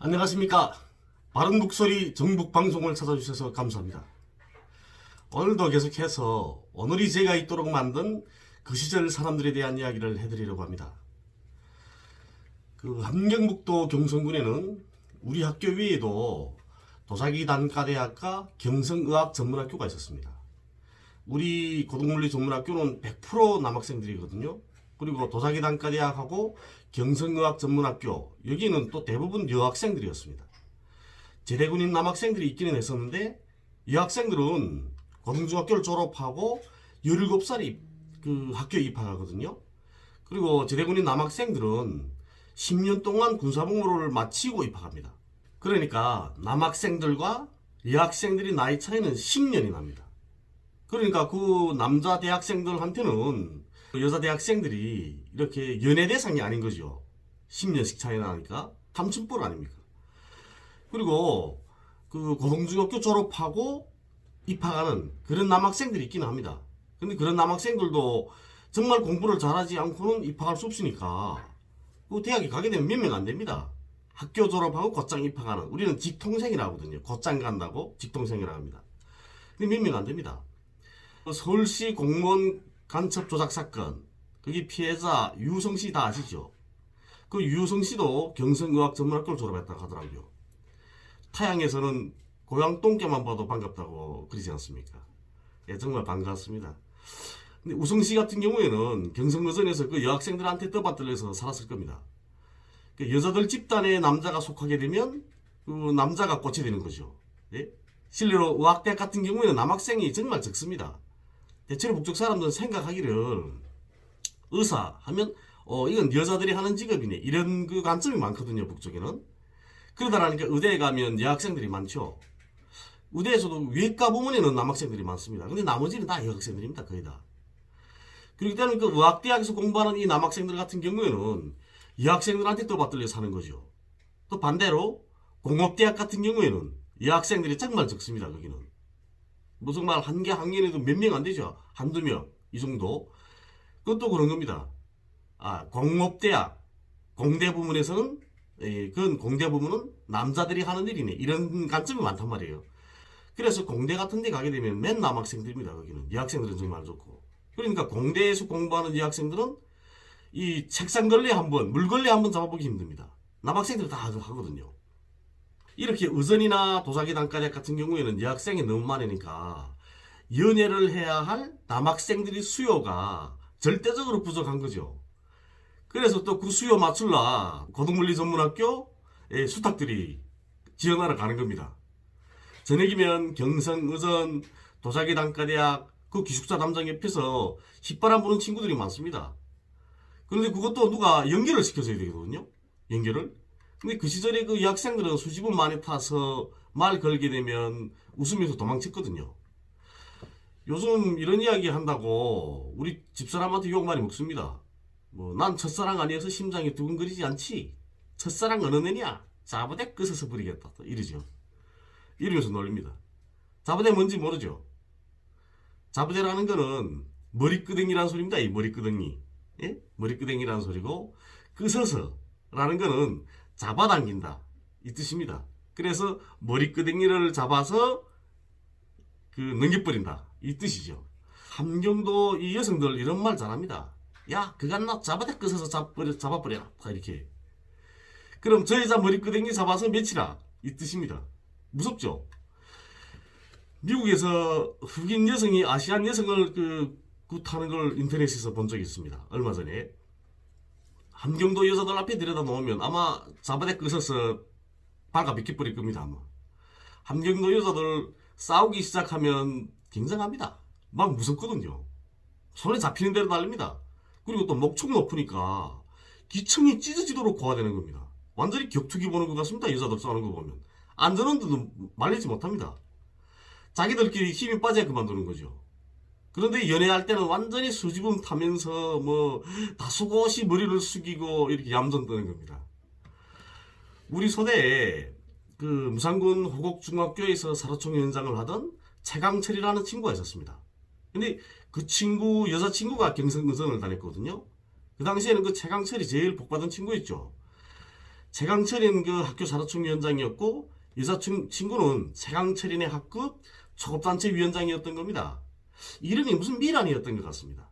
안녕하십니까. 바른 목소리 정북방송을 찾아주셔서 감사합니다. 오늘도 계속해서 오늘이 제가 있도록 만든 그 시절 사람들에 대한 이야기를 해드리려고 합니다. 그 함경북도 경성군에는 우리 학교 위에도 도자기 단과대학과 경성의학전문학교가 있었습니다. 우리 고등물리 전문학교는 100% 남학생들이거든요. 그리고 도자기 단과대학하고 경성의학전문학교, 여기는 또 대부분 여학생들이었습니다. 제대군인 남학생들이 있기는 했었는데 여학생들은 고등중학교를 졸업하고 17살이 그 학교에 입학하거든요. 그리고 제대군인 남학생들은 10년 동안 군사복무를 마치고 입학합니다. 그러니까 남학생들과 여학생들이 나이 차이는 10년이 납니다. 그러니까 그 남자 대학생들한테는 여자 대학생들이 이렇게 연애 대상이 아닌 거죠. 10년씩 차이 나니까 삼촌뻘 아닙니까? 그리고 그 고등중학교 졸업하고 입학하는 그런 남학생들이 있기는 합니다. 근데 그런 남학생들도 정말 공부를 잘하지 않고는 입학할 수 없으니까 그 대학에 가게 되면 몇 명 안 됩니다. 학교 졸업하고 곧장 입학하는, 우리는 직통생이라고 하거든요. 곧장 간다고 직통생이라고 합니다. 근데 몇 명 안 됩니다. 서울시 공무원 간첩 조작 사건, 거기 피해자 유성씨 다 아시죠? 그 유성씨도 경성의학전문학교를 졸업했다고 하더라고요. 타양에서는 고향 똥개만 봐도 반갑다고 그러지 않습니까? 예, 정말 반갑습니다. 근데 우성씨 같은 경우에는 경성여전에서 그 여학생들한테 떠받들려서 살았을 겁니다. 그 여자들 집단에 남자가 속하게 되면 그 남자가 꽃이 되는 거죠. 예? 실례로 의학대학 같은 경우에는 남학생이 정말 적습니다. 대체로 북쪽 사람들은 생각하기를 의사 하면 이건 여자들이 하는 직업이네, 이런 그 관점이 많거든요. 북쪽에는. 그러다 보니까 의대에 가면 여학생들이 많죠. 의대에서도 외과 부문에는 남학생들이 많습니다. 근데 나머지는 다 여학생들입니다. 거의 다. 그렇기 때문에 그 의학대학에서 공부하는 이 남학생들 같은 경우에는 여학생들한테 떠받들려 사는 거죠. 또 반대로 공업대학 같은 경우에는 여학생들이 정말 적습니다. 거기는 뭐 정말 한 개 학년에도 몇 명 안 되죠. 한두 명 이 정도. 그것도 그런 겁니다. 공업대학 공대 부문에서는 그건 공대 부문은 남자들이 하는 일이네, 이런 관점이 많단 말이에요. 그래서 공대 같은 데 가게 되면 맨 남학생들입니다. 거기는 여학생들은 정말 좋고. 그러니까 공대에서 공부하는 여학생들은 이 책상 걸레 한번, 물 걸레 한번 잡아보기 힘듭니다. 남학생들 다 하거든요. 이렇게 의전이나 도자기 단과대학 같은 경우에는 여학생이 너무 많으니까 연애를 해야 할 남학생들이 수요가 절대적으로 부족한 거죠. 그래서 또 그 수요 맞출라 고등물리 전문학교 수탁들이 지원하러 가는 겁니다. 저녁이면 경성, 의전, 도자기 단과대학 그 기숙사 담당 옆에서 휘바람 부는 친구들이 많습니다. 그런데 그것도 누가 연결을 시켜줘야 되거든요. 연결을. 근데 그 시절에 그 여학생들은 수집을 많이 타서 말 걸게 되면 웃으면서 도망쳤거든요. 요즘 이런 이야기 한다고 우리 집사람한테 욕 많이 먹습니다. 난 첫사랑 아니어서 심장이 두근거리지 않지. 첫사랑 어느 애냐? 자부대 끄서서 부리겠다. 또 이러죠. 이러면서 놀립니다. 자부대 뭔지 모르죠. 자부대라는 거는 머리끄댕이라는 소리입니다. 이 머리끄댕이. 예? 머리끄댕이라는 소리고, 끄서서라는 거는 잡아당긴다, 이 뜻입니다. 그래서 머리끄댕이를 잡아서 넘겨버린다, 이 뜻이죠. 함경도 이 여성들 이런 말 잘합니다. 야, 그간 나 잡아대 끄서서 잡아버려라, 이렇게. 그럼 저 여자 머리끄댕이 잡아서 며칠아, 이 뜻입니다. 무섭죠? 미국에서 흑인 여성이 아시안 여성을 굿하는 걸 인터넷에서 본 적이 있습니다. 얼마 전에. 함경도 여자들 앞에 들여다 놓으면 아마 잡아대 끄서서 발가 비켜버릴 겁니다. 아마. 함경도 여자들 싸우기 시작하면 굉장합니다. 막 무섭거든요. 손에 잡히는 대로 달립니다. 그리고 또 목축 높으니까 기층이 찢어지도록 고화되는 겁니다. 완전히 격투기 보는 것 같습니다. 여자들 싸우는 거 보면. 안전운동도 말리지 못합니다. 자기들끼리 힘이 빠져야 그만두는 거죠. 그런데 연애할 때는 완전히 수줍음 타면서 다소곳이 머리를 숙이고 이렇게 얌전 떠는 겁니다. 우리 소대에 그 무산군 호곡중학교에서 사로총 연장을 하던 최강철이라는 친구가 있었습니다. 근데 그 친구 여자친구가 경성의전을 다녔거든요. 그 당시에는 그 최강철이 제일 복받은 친구였죠. 최강철인 그 학교 사료총위원장이었고 여자친구는 최강철인의 학급 초급단체 위원장이었던 겁니다. 이름이 무슨 미란이었던 것 같습니다.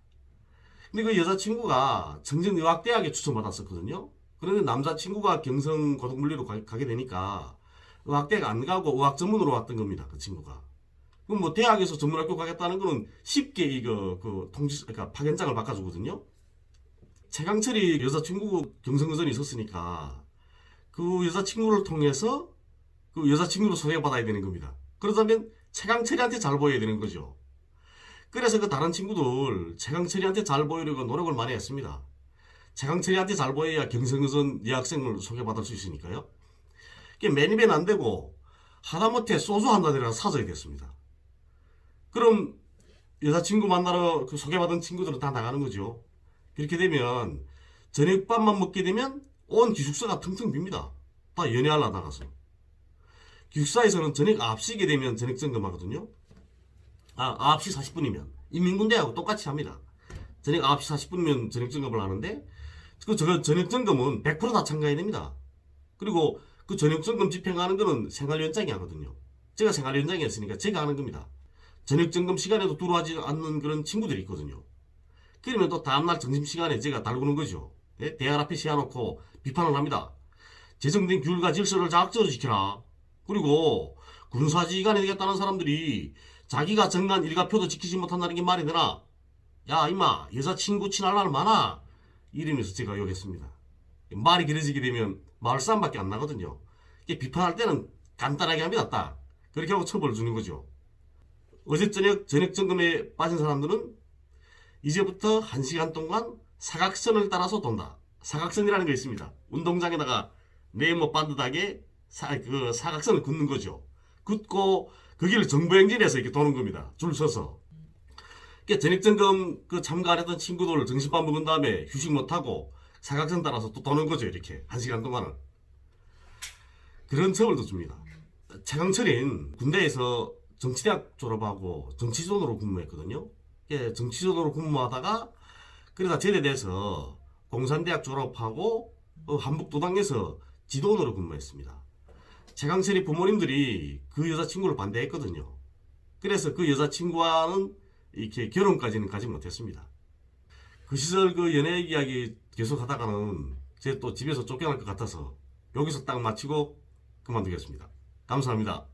근데 그 여자친구가 정전의학대학에 추천받았었거든요. 그런데 남자친구가 경성 고등물리로 가게 되니까 의학대학 안 가고 의학 전문으로 왔던 겁니다. 그 친구가. 그럼 뭐 대학에서 전문학교 가겠다는 거는 쉽게 이거 그 그러니까 파견장을 바꿔주거든요. 최강철이 여자친구 경성여전이 있었으니까 그 여자친구를 통해서 그 여자친구를 소개받아야 되는 겁니다. 그러자면 최강철이한테 잘 보여야 되는 거죠. 그래서 그 다른 친구들 최강철이한테 잘 보이려고 노력을 많이 했습니다. 최강철이한테 잘 보여야 경성여전 여학생을 소개받을 수 있으니까요. 그게 매니벤 안 되고 하다못해 소주 한 잔이라도 사줘야 됐습니다. 그럼 여자친구 만나러 그 소개받은 친구들은 다 나가는 거죠. 그렇게 되면 저녁밥만 먹게 되면 온 기숙사가 텅텅 빕니다. 다 연애하러 나가서. 기숙사에서는 저녁 9시게 되면 저녁 점검하거든요. 9시 40분이면 인민군대하고 똑같이 합니다. 저녁 9시 40분이면 저녁 점검을 하는데 그 저녁 점검은 100%다 참가해야 됩니다. 그리고 그 저녁 점검 집행하는 거는 생활위원장이 하거든요. 제가 생활위원장이었으니까 제가 하는 겁니다. 저녁 점검 시간에도 들어오지 않는 그런 친구들이 있거든요. 그러면 또 다음날 점심시간에 제가 달구는 거죠. 네? 대학 앞에 세워놓고 비판을 합니다. 제정된 규율과 질서를 자학적으로 지켜라. 그리고 군사지휘관이 되겠다는 사람들이 자기가 정한 일가표도 지키지 못한다는 게 말이 되나? 야 임마 여자친구 친할 날 많아. 이러면서 제가 욕했습니다. 말이 길어지게 되면 마을싸움밖에 안 나거든요. 비판할 때는 간단하게 합니다. 딱 그렇게 하고 처벌을 주는 거죠. 어제 저녁 점검에 빠진 사람들은 이제부터 1시간 동안 사각선을 따라서 돈다. 사각선이라는 게 있습니다. 운동장에다가 네모 반듯하게 그 사각선을 긋는 거죠. 긋고 그 길을 정보행진해서 이렇게 도는 겁니다. 줄 서서. 저녁 점검 그 참가 안 했던 친구들 점심밥 먹은 다음에 휴식 못하고 사각선 따라서 또 도는 거죠. 이렇게 1시간 동안은. 그런 처벌도 줍니다. 최강철인 군대에서 정치대학 졸업하고 정치존으로 근무했거든요. 정치존으로 근무하다가 그러다 제대돼서 공산대학 졸업하고 한북도당에서 지도원으로 근무했습니다. 최강철이 부모님들이 그 여자친구를 반대했거든요. 그래서 그 여자친구와는 이렇게 결혼까지는 가지 못했습니다. 그 시절 그 연애 이야기 계속 하다가는 제 또 집에서 쫓겨날 것 같아서 여기서 딱 마치고 그만두겠습니다. 감사합니다.